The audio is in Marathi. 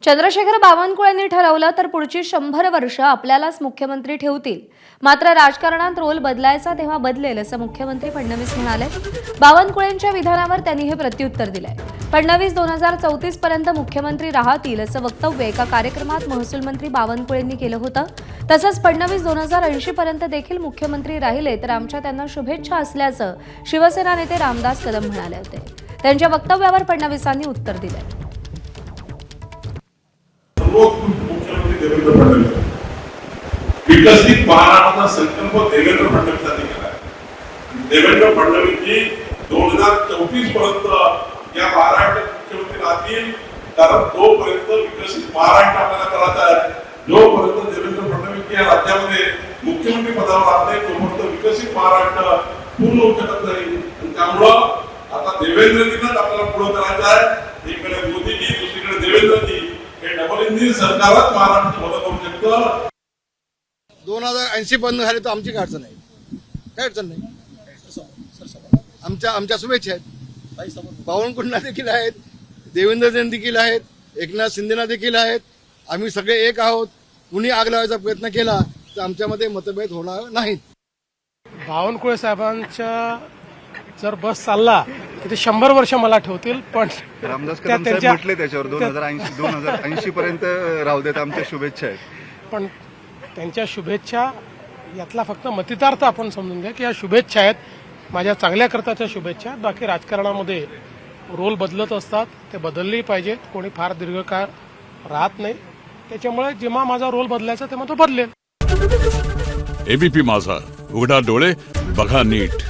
चंद्रशेखर बावनकुळेंनी ठरवलं तर पुढची 100 वर्ष आपल्यालाच मुख्यमंत्री ठेवतील। मात्र राजकारणात रोल बदलायचा तेव्हा बदलेल असं मुख्यमंत्री फडणवीस म्हणाले। बावनकुळेंच्या विधानावर त्यांनी हे प्रत्युत्तर दिलंय। फडणवीस 2034 पर्यंत मुख्यमंत्री राहतील असं वक्तव्य एका कार्यक्रमात महसूल मंत्री बावनकुळेंनी केलं होतं। तसंच फडणवीस 2080 पर्यंत देखील मुख्यमंत्री राहिले तर आमच्या त्यांना शुभेच्छा असल्याचं शिवसेना नेते रामदास कदम म्हणाले होते। त्यांच्या वक्तव्यावर फडणवीसांनी उत्तर दिलंय। मुख्यमंत्री देवेंद्र फडणवीस विकसित महाराष्ट्राचा संकल्प देवेंद्र फडणवीसांनी केला। देवेंद्र फडणवीसजी 2034 पर्यंत या महाराष्ट्राचे मुख्यमंत्री राहतील, कारण तोपर्यंत विकसित महाराष्ट्र आपल्याला करायचा आहे। जोपर्यंत देवेंद्र फडणवीस या राज्यामध्ये मुख्यमंत्री पदावर राहते तोपर्यंत विकसित महाराष्ट्र पूर्ण होऊ शकत नाही। त्यामुळं आता देवेंद्रजींनाच आपल्याला पुढे करायचं आहे। इकडे मोदीजी, दुसरीकडे देवेंद्रजी, हे डबल इंजिन सरकारच महाराष्ट्र मदत करू शकतं। 2080 पर्यंत झाले तर आमची काय अडचण नाही, काय अडचण नाही। आमच्या शुभेच्छा आहेत, बावनकुळेंना देखील आहेत, देवेंद्रजींना देखील आहेत, एकनाथ शिंदेना देखील आहेत। आम्ही सगळे एक आहोत। कुणी आग लावायचा प्रयत्न केला तर आमच्यामध्ये मतभेद होणार नाहीत। बावनकुळे साहेबांच्या जर बस चालला तर ते 100 वर्ष मला ठेवतील, पण रामदास कदम साहेब म्हटले त्याच्यावर 2080 पर्यंत राहू देत, आमच्या शुभेच्छा आहेत। पण त्यांच्या शुभेच्छा यातला फक्त मतितार्थ आपण समजून घ्या की या शुभेच्छा आहेत, माझ्या चांगल्या करताच्या शुभेच्छा। बाकी राजकारणामध्ये रोल बदलत असतात, ते बदललेही पाहिजेत। कोणी फार दीर्घकाळ राहत नाही, त्याच्यामुळे जेव्हा माझा रोल बदलायचा तेव्हा तो बदलेल। एबीपी माझा, उघडा डोळे बघा नीट।